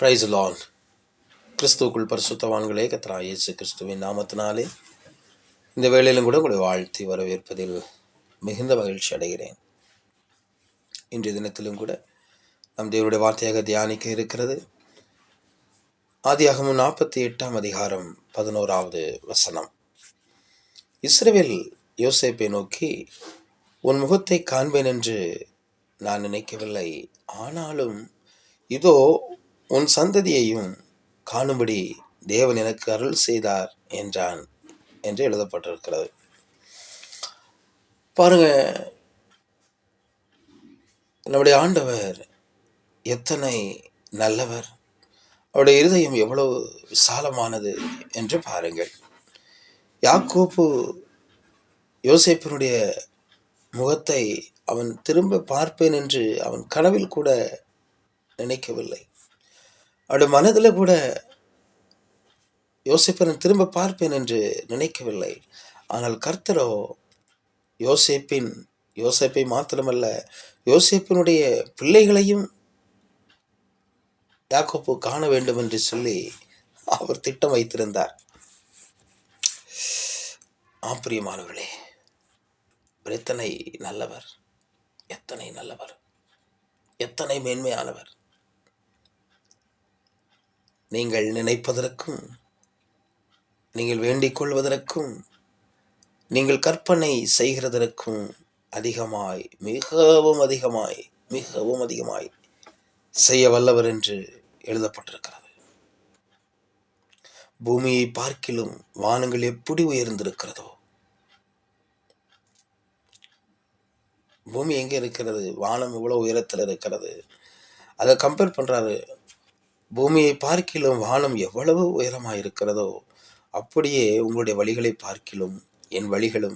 Price Lord. கிறிஸ்துவுக்குள் பரிசுத்தவான்களே, கர்த்தராகிய இயேசு கிறிஸ்துவின் நாமத்தினாலே இந்த வேளையிலும் கூட உங்களை வாழ்த்தி வரவேற்பதில் மிகுந்த மகிழ்ச்சி அடைகிறேன். இன்றைய தினத்திலும் கூட நம் தேவனுடைய வார்த்தையாக தியானிக்க இருக்கிறது ஆதியாகமம் 48 அதிகாரம் 11வது வசனம். இஸ்ரவேல் யோசேப்பை நோக்கி, உன் முகத்தை காண்பேன் என்று நான் நினைக்கவில்லை, ஆனாலும் இதோ உன் சந்ததியையும் காணும்படி தேவன் எனக்கு அருள் செய்தார் என்றான் என்று எழுதப்பட்டிருக்கிறது. பாருங்க, நம்முடைய ஆண்டவர் எத்தனை நல்லவர், அவருடைய இருதயம் எவ்வளவு விசாலமானது என்று பாருங்கள். யாக்கோபு யோசேப்பினுடைய முகத்தை அவன் திரும்ப பார்ப்பேன் என்று அவன் கனவில் கூட நினைக்கவில்லை. அவருடைய மனதில் கூட யோசேப்பை திரும்ப பார்ப்பேன் என்று நினைக்கவில்லை. ஆனால் கர்த்தரோ யோசேப்பை மாத்திரமல்ல, யோசேப்பினுடைய பிள்ளைகளையும் யாக்கோபு காண வேண்டும் என்று சொல்லி அவர் திட்டம் வைத்திருந்தார். பிரியமானவர்களே, எத்தனை நல்லவர், எத்தனை நல்லவர், எத்தனை மேன்மையானவர். நீங்கள் நினைப்பதற்கும், நீங்கள் வேண்டிக் கொள்வதற்கும், நீங்கள் கற்பனை செய்கிறதற்கும் அதிகமாய், மிகவும் அதிகமாய், மிகவும் அதிகமாய் செய்ய வல்லவர் என்று எழுதப்பட்டிருக்கிறது. பூமியை பார்க்கிலும் வானங்கள் எப்படி உயர்ந்திருக்கிறதோ, பூமி எங்கே இருக்கிறது, வானம் இவ்வளவு உயரத்தில் இருக்கிறது. அதை கம்பேர் பண்றாரு. பூமியை பார்க்கிலும் வானம் எவ்வளவு உயரமாய் இருக்கிறதோ, அப்படியே உங்களுடைய வழிகளை பார்க்கிலும் என் வழிகளும்,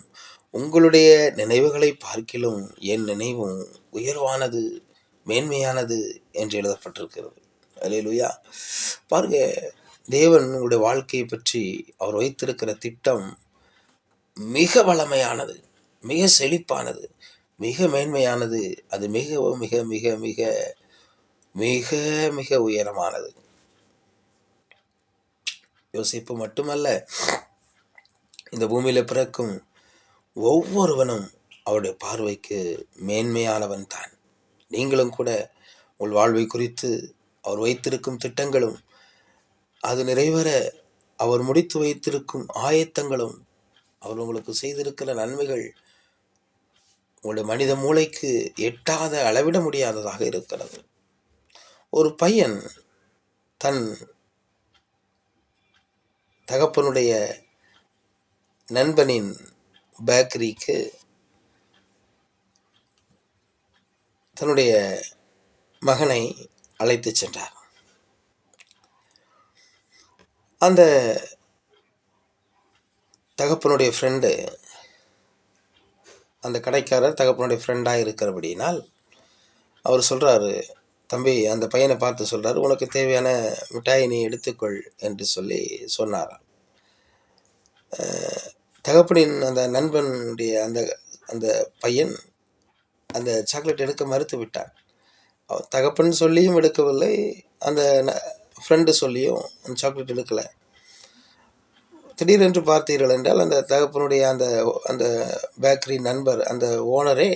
உங்களுடைய நினைவுகளை பார்க்கிலும் என் நினைவும் உயர்வானது, மேன்மையானது என்று எழுதப்பட்டிருக்கிறது. அல்லேலூயா. பாருங்க, தேவன் உங்களுடைய வாழ்க்கையை பற்றி அவர் வைத்திருக்கிற திட்டம் மிக வளமையானது, மிக செழிப்பானது, மிக மேன்மையானது. அது மிக மிக மிக மிக மிக மிக உயரமானது. யோசிப்பு மட்டுமல்ல, இந்த பூமியில பிறக்கும் ஒவ்வொருவனும் அவருடைய பார்வைக்கு மேன்மையானவன் தான். நீங்களும் கூட உங்கள் வாழ்வை குறித்து அவர் வைத்திருக்கும் திட்டங்களும், அது நிறைவேற அவர் முடித்து வைத்திருக்கும் ஆயத்தங்களும், அவர் உங்களுக்கு செய்திருக்கிற நன்மைகள் உங்களுடைய மனித மூளைக்கு எட்டாத, அளவிட முடியாததாக இருக்கிறது. ஒரு பையன் தன் தகப்பனுடைய நண்பனின் பேக்கரிக்கு தன்னுடைய மகனை அழைத்து சென்றார். அந்த தகப்பனுடைய ஃப்ரெண்டு, அந்த கடைக்காரர் தகப்பனுடைய ஃப்ரெண்டாக இருக்கிறபடினால் அவர் சொல்கிறாரு, தம்பி, அந்த பையனை பார்த்து சொல்கிறாரு, உனக்கு தேவையான மிட்டாயை நீ எடுத்துக்கொள் என்று சொல்லி சொன்னாராம். தகப்பனின் அந்த நண்பனுடைய அந்த அந்த பையன் அந்த சாக்லேட் எடுக்க மறுத்து விட்டான். தகப்பன் சொல்லியும் எடுக்கவில்லை, அந்த ஃப்ரெண்டு சொல்லியும் அந்த சாக்லேட் எடுக்கலை. திடீரென்று பார்த்தீர்கள் என்றால், அந்த தகப்பனுடைய அந்த அந்த பேக்கரி நண்பர், அந்த ஓனரே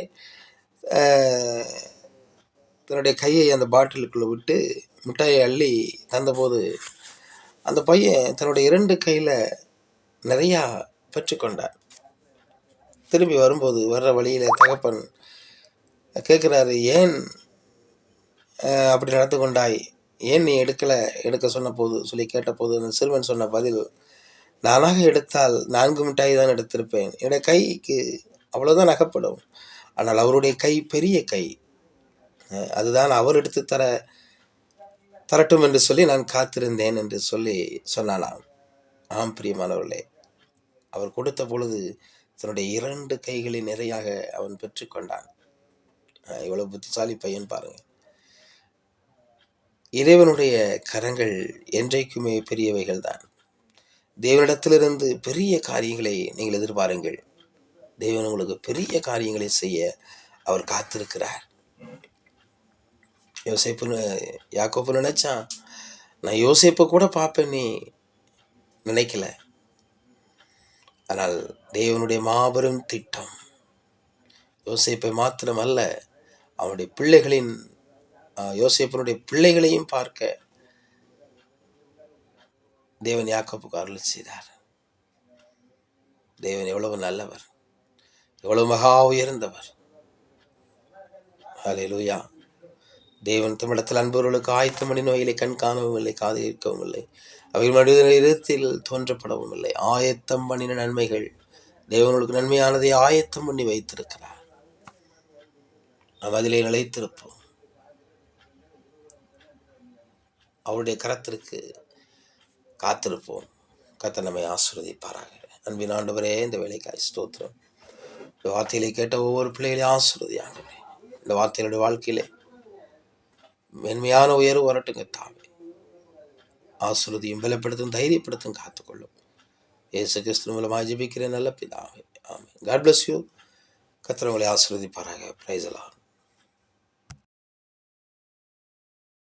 தன்னுடைய கையை அந்த பாட்டிலுக்குள்ளே விட்டு மிட்டாயை அள்ளி தந்தபோது அந்த பையன் தன்னுடைய 2 கையில் நிறையா பெற்றுக்கொண்டார். திரும்பி வரும்போது வர்ற வழியில் தகப்பன் கேட்குறாரு, ஏன் அப்படி நடந்து கொண்டாய், ஏன் நீ எடுக்க சொன்ன போது சொல்லி கேட்டபோது அந்த சிறுவன் சொன்ன பதில், நானாக எடுத்தால் 4 மிட்டாய் தான் எடுத்திருப்பேன், என்னுடைய கைக்கு அவ்வளோதான் அகப்படும், ஆனால் அவருடைய கை பெரிய கை, அதுதான் அவர் எடுத்து தரட்டும் என்று சொல்லி நான் காத்திருந்தேன் என்று சொல்லி சொன்னானாம். பிரியமானவர்களே, அவர் கொடுத்த பொழுது தன்னுடைய 2 கைகளில் நிறையாக அவன் பெற்றுக்கொண்டான். இவ்வளவு புத்திசாலி பையன் பாருங்க. இறைவனுடைய கரங்கள் என்றைக்குமே பெரியவைகள் தான். தேவனிடத்திலிருந்து பெரிய காரியங்களை நீங்கள் எதிர்பாருங்கள். தேவன் உங்களுக்கு பெரிய காரியங்களை செய்ய அவர் காத்திருக்கிறார். யோசேப்பு யாக்கோபு நினைச்சான், நான் யோசேப்பை கூட பார்ப்பேன் நீ நினைக்கல. ஆனால் தேவனுடைய மாபெரும் திட்டம் யோசேப்பை மாத்திரமல்ல, அவனுடைய பிள்ளைகளின் யோசேப்பனுடைய பிள்ளைகளையும் பார்க்க தேவன் யாக்கோபுக்கு அருள் செய்தார். தேவன் எவ்வளவு நல்லவர், எவ்வளவு மகா உயர்ந்தவர். ஹல்லேலூயா. தேவன் தமிழத்தில் அன்பவர்களுக்கு ஆயத்தம் பண்ணி நோயிலை கண் காணவும் இல்லை, காது கேட்கவும் இல்லை, அவை மனித இருத்தில் தோன்றப்படவும் இல்லை. ஆயத்தம் பண்ணின நன்மைகள், தேவனுக்கு நன்மையானதை ஆயத்தம் பண்ணி வைத்திருக்கிறார். நாம் அதிலே நிலைத்திருப்போம். அவருடைய கரத்திற்கு காத்திருப்போம். கர்த்தர் நம்மை ஆசீர்வதிப்பாராக. அன்பின் ஆண்டவரே, இந்த வேலைக்காய் ஸ்தோத்திரம். இந்த வார்த்தைகளை கேட்ட ஒவ்வொரு பிள்ளைகளையும் ஆசீர்வதி ஆண்டவரே. இந்த வார்த்தைகளுடைய வாழ்க்கையிலே மென்மையான உயர்வு வரட்டுங்க தாவே. ஆசீர்வதியும், பலப்படுத்தும், தைரியப்படுத்தும், காத்துக்கொள்ளும். இயேசு கிறிஸ்து மூலமாக ஜெபிக்கிறேன் நல்ல பிதாவே. ஆமென். God bless you. கர்த்தர் உங்களை ஆசீர்வதிப்பாராக. Praise the Lord.